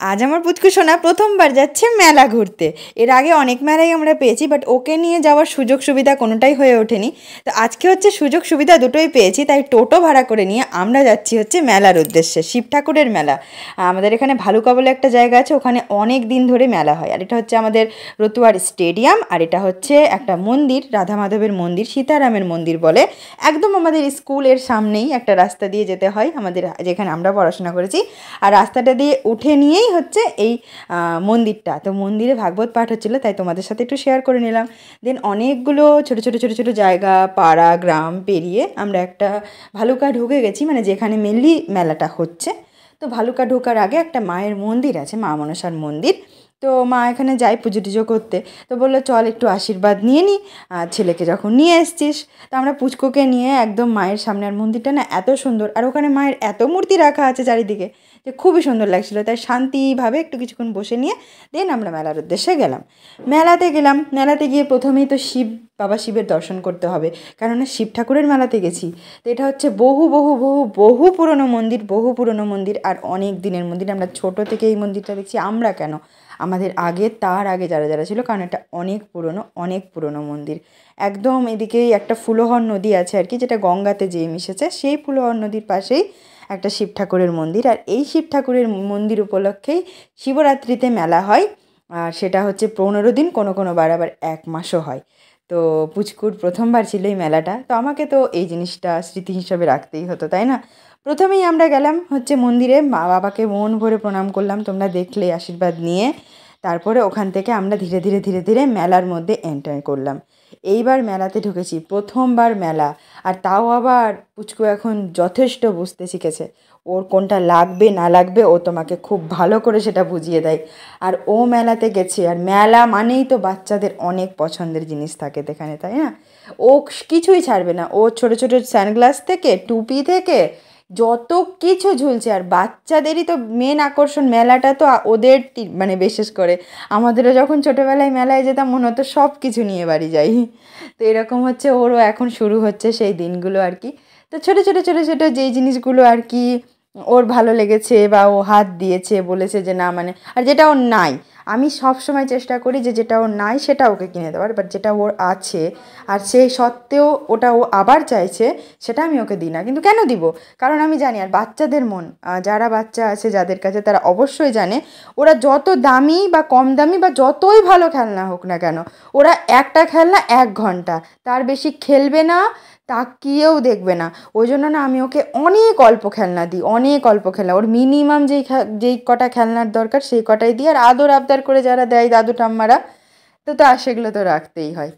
আজ আমার পুচকু সোনা প্রথমবার যাচ্ছে মেলা ঘুরতে। এর আগে অনেক মেলাই আমরা পেয়েছি, বাট ওকে নিয়ে যাওয়ার সুযোগ সুবিধা কোনোটাই হয়ে ওঠেনি। তো আজকে হচ্ছে সুযোগ সুবিধা দুটোই পেয়েছি, তাই টোটো ভাড়া করে নিয়ে আমরা যাচ্ছি হচ্ছে মেলার উদ্দেশ্যে, শিব ঠাকুরের মেলা। আমাদের এখানে ভালুকা বলে একটা জায়গা আছে, ওখানে অনেক দিন ধরে মেলা হয়। আর এটা হচ্ছে আমাদের রতুয়ার স্টেডিয়াম, আর এটা হচ্ছে একটা মন্দির, রাধা মাধবের মন্দির, সীতারামের মন্দির বলে। একদম আমাদের স্কুলের সামনেই একটা রাস্তা দিয়ে যেতে হয়, আমাদের যেখানে আমরা পড়াশোনা করেছি। আর রাস্তাটা দিয়ে উঠে নিয়েই হচ্ছে এই মন্দিরটা। তো মন্দিরে ভাগবত পাঠ হচ্ছিলো, তাই তোমাদের সাথে একটু শেয়ার করে নিলাম। দেন অনেকগুলো ছোটো ছোটো ছোটো ছোটো জায়গা, পাড়া, গ্রাম পেরিয়ে আমরা একটা ভালুকা ঢুকে গেছি, মানে যেখানে মেনলি মেলাটা হচ্ছে। তো ভালুকা ঢোকার আগে একটা মায়ের মন্দির আছে, মা মনসার মন্দির। তো মা এখানে যায় পুজো টুজো করতে। তো বললো চল একটু আশীর্বাদ নিয়ে নিই, ছেলেকে যখন নিয়ে এসছিস। তো আমরা পুচকোকে নিয়ে একদম মায়ের সামনে, আর মন্দিরটা না এত সুন্দর, আর ওখানে মায়ের এত মূর্তি রাখা আছে চারিদিকে যে খুবই সুন্দর লাগছিলো। তাই শান্তিভাবে একটু কিছুক্ষণ বসে নিয়ে দেন আমরা মেলার উদ্দেশ্যে গেলাম। মেলাতে গিয়ে প্রথমেই তো বাবা শিবের দর্শন করতে হবে, কেননা শিব ঠাকুরের মেলাতে গেছি। তো এটা হচ্ছে বহু বহু বহু বহু পুরনো মন্দির, আর অনেক দিনের মন্দির। আমরা ছোটো থেকে এই মন্দিরটা দেখছি, আমরা কেন, আমাদের আগে, তার আগে যারা যারা ছিল, কারণ এটা অনেক পুরনো মন্দির। একদম এদিকেই একটা ফুলোহর নদী আছে আর কি, যেটা গঙ্গাতে যেয়ে মিশেছে, সেই ফুলোহর নদীর পাশেই একটা শিব ঠাকুরের মন্দির। আর এই শিব ঠাকুরের মন্দির উপলক্ষেই শিবরাত্রিতে মেলা হয়, আর সেটা হচ্ছে 15 দিন, কোনো বার আবার 1 মাসও হয়। তো পুচকুর প্রথমবার ছিল এই মেলাটা, তো আমাকে তো এই জিনিসটা স্মৃতি হিসাবে রাখতেই হতো, তাই না? প্রথমেই আমরা গেলাম হচ্ছে মন্দিরে, মা বাবাকে মন ভরে প্রণাম করলাম, তোমরা দেখলে আশীর্বাদ নিয়ে। তারপরে ওখান থেকে আমরা ধীরে ধীরে ধীরে ধীরে মেলার মধ্যে এন্টার করলাম। এইবার মেলাতে ঢুকেছি, প্রথমবার মেলা। আর তাও আবার পুচকু এখন যথেষ্ট বুঝতে শিখেছে, ওর কোনটা লাগবে না লাগবে ও তোমাকে খুব ভালো করে সেটা বুঝিয়ে দেয়। আর ও মেলাতে গেছে, আর মেলা মানেই তো বাচ্চাদের অনেক পছন্দের জিনিস থাকে এখানে, তাই না? ও কিছুই ছাড়বে না, ও ছোটো ছোটো সানগ্লাস থেকে টুপি থেকে যত কিছু ঝুলছে। আর বাচ্চাদেরই তো মেন আকর্ষণ, মেলাটা তো ওদের মানে বিশেষ করে আমাদেরও যখন ছোটোবেলায় মেলায় যেতাম মনে হতো সব কিছু নিয়ে বাড়ি যাই। তো এরকম হচ্ছে ওরও এখন শুরু হচ্ছে সেই দিনগুলো আর কি। তো ছোটো ছোটো ছোটো ছোটো যেই জিনিসগুলো আর কি ওর ভালো লেগেছে, বা ও হাত দিয়েছে, বলেছে যে না, মানে, আর যেটা ওর নাই, আমি সব সময় চেষ্টা করি যে যেটা ওর নাই সেটা ওকে কিনে দেওয়ার, বাট যেটা ওর আছে আর সেই সত্ত্বেও ওটা ও আবার চাইছে, সেটা আমি ওকে দিই না। কিন্তু কেন দিব? কারণ আমি জানি, আর বাচ্চাদের মন, যারা বাচ্চা আছে যাদের কাছে, তারা অবশ্যই জানে, ওরা যত দামি বা কম দামি বা যতই ভালো খেলনা হোক না কেন, ওরা একটা খেলনা 1 ঘন্টা, তার বেশি খেলবে না, তাকিয়েও দেখবে না। ওই জন্য না আমি ওকে অনেক অল্প খেলনা দিই, অনেক অল্প খেলনা, ওর মিনিমাম যেই কটা খেলনার দরকার সেই কটাই দিই। আর আদর আবদার করে যারা দেয় দাদু ঠাম্মারা, তো সেগুলো তো রাখতেই হয়।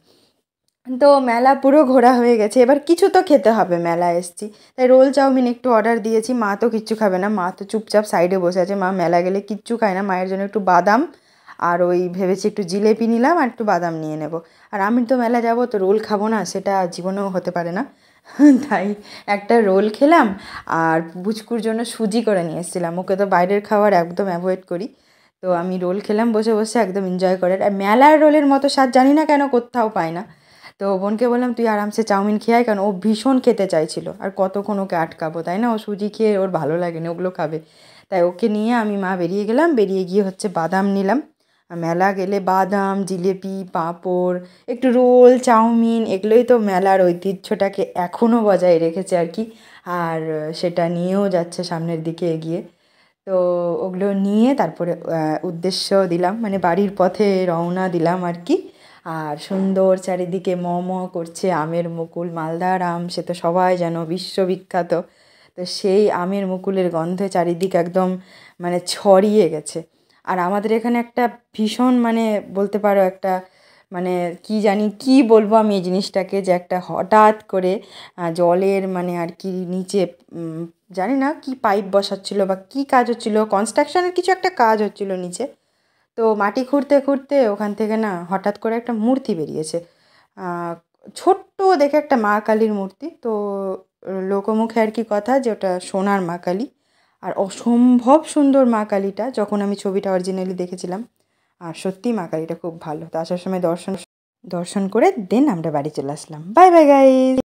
তো মেলা পুরো ঘোরা হয়ে গেছে, এবার কিছু তো খেতে হবে, মেলায় এসেছি। তাই রোল চাউমিন একটু অর্ডার দিয়েছি। মা তো কিচ্ছু খাবে না, মা তো চুপচাপ সাইডে বসে আছে। মা মেলা গেলে কিচ্ছু খায় না, মায়ের জন্য একটু বাদাম আর ওই ভেবেছি একটু জিলেপি নিলাম, আর একটু বাদাম নিয়ে নেব। আর আমি তো মেলা যাব, তো রোল খাবো না সেটা জীবনেও হতে পারে না। তাই একটা রোল খেলাম, আর বুচকুর জন্য সুজি করে নিয়ে এসেছিলাম। ওকে তো বাইরের খাবার একদম অ্যাভয়েড করি। তো আমি রোল খেলাম বসে বসে, একদম এনজয় করে। আর মেলার রোলের মতো স্বাদ জানি না কেন কোথাও পায় না। তো বোনকে বললাম তুই আরামসে চাউমিন খেয়ে আয়, কারণ ও ভীষণ খেতে চাইছিল। আর কতক্ষণ ওকে আটকাবো, তাই না? ও সুজি খেয়ে ওর ভালো লাগেনি, ওগুলো খাবে। তাই ওকে নিয়ে আমি মা বেরিয়ে গেলাম, বেরিয়ে গিয়ে হচ্ছে বাদাম নিলাম। মেলা গেলে বাদাম, জিলিপি, পাঁপড়, একটু রোল, চাউমিন, এগুলোই তো মেলার ঐতিহ্যটাকে এখনও বজায় রেখেছে আর কি। আর সেটা নিয়েও যাচ্ছে সামনের দিকে এগিয়ে। তো ওগুলো নিয়ে তারপরে উদ্দেশ্য দিলাম, মানে বাড়ির পথে রওনা দিলাম আর কি। আর সুন্দর চারিদিকে করছে আমের মুকুল, মালদার আম, সে তো সবাই যেন বিশ্ববিখ্যাত। তো সেই আমের মুকুলের গন্ধে চারিদিক একদম মানে ছড়িয়ে গেছে। আর আমাদের এখানে একটা ভীষণ, মানে বলতে পারো একটা, মানে কি জানি কি বলবো আমি এই জিনিসটাকে, যে একটা হঠাৎ করে জলের, মানে আর কি নিচে জানি না কি পাইপ বসাচ্ছিলো বা কি কাজ হচ্ছিলো, কনস্ট্রাকশনের কিছু একটা কাজ হচ্ছিলো নিচে। তো মাটি খুঁড়তে খুঁড়তে ওখান থেকে না হঠাৎ করে একটা মূর্তি বেরিয়েছে, ছোট্ট দেখে একটা মা কালীর মূর্তি। তো লোকমুখে আর কি কথা যে ওটা সোনার মা কালী। আর অসম্ভব সুন্দর মা কালীটা, যখন আমি ছবিটা অরিজিনালি দেখেছিলাম। আর সত্যিই মা কালীটা খুব ভালো। তো আসার সময় দর্শন করে দেন আমরা বাড়ি চলে আসলাম। Bye bye guys.